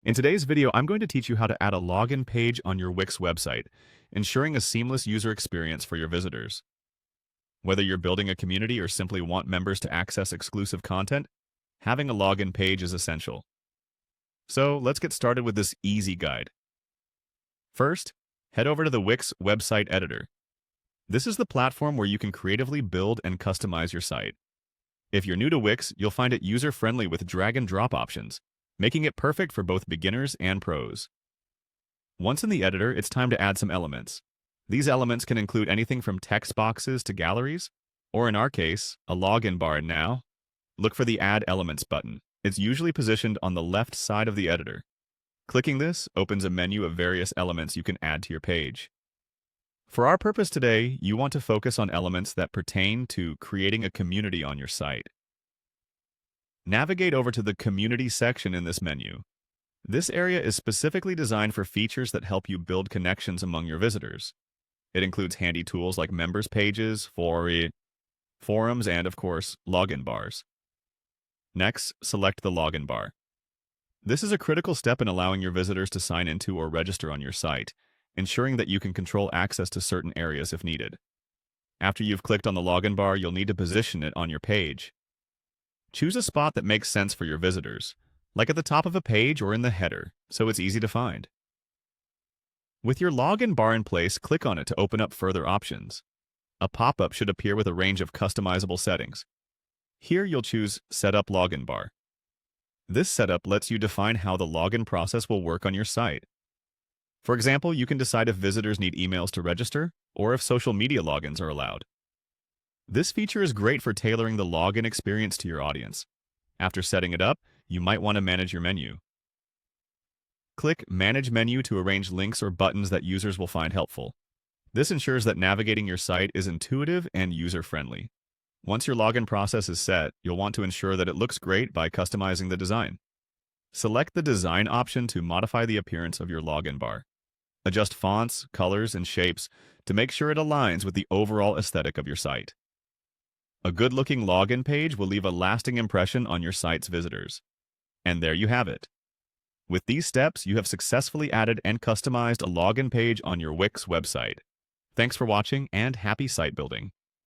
In today's video, I'm going to teach you how to add a login page on your Wix website, ensuring a seamless user experience for your visitors. Whether you're building a community or simply want members to access exclusive content, having a login page is essential. So let's get started with this easy guide. First, head over to the Wix website editor. This is the platform where you can creatively build and customize your site. If you're new to Wix, you'll find it user-friendly with drag and drop options, making it perfect for both beginners and pros. Once in the editor, it's time to add some elements. These elements can include anything from text boxes to galleries, or in our case, a login bar. Now, look for the Add Elements button. It's usually positioned on the left side of the editor. Clicking this opens a menu of various elements you can add to your page. For our purpose today, you want to focus on elements that pertain to creating a community on your site. Navigate over to the Community section in this menu. This area is specifically designed for features that help you build connections among your visitors. It includes handy tools like members pages, forums, and, of course, login bars. Next, select the login bar. This is a critical step in allowing your visitors to sign into or register on your site, ensuring that you can control access to certain areas if needed. After you've clicked on the login bar, you'll need to position it on your page. Choose a spot that makes sense for your visitors, like at the top of a page or in the header, so it's easy to find. With your login bar in place, click on it to open up further options. A pop-up should appear with a range of customizable settings. Here you'll choose Set up Login Bar. This setup lets you define how the login process will work on your site. For example, you can decide if visitors need emails to register or if social media logins are allowed. This feature is great for tailoring the login experience to your audience. After setting it up, you might want to manage your menu. Click Manage Menu to arrange links or buttons that users will find helpful. This ensures that navigating your site is intuitive and user-friendly. Once your login process is set, you'll want to ensure that it looks great by customizing the design. Select the Design option to modify the appearance of your login bar. Adjust fonts, colors, and shapes to make sure it aligns with the overall aesthetic of your site. A good-looking login page will leave a lasting impression on your site's visitors. And there you have it. With these steps, you have successfully added and customized a login page on your Wix website. Thanks for watching and happy site building.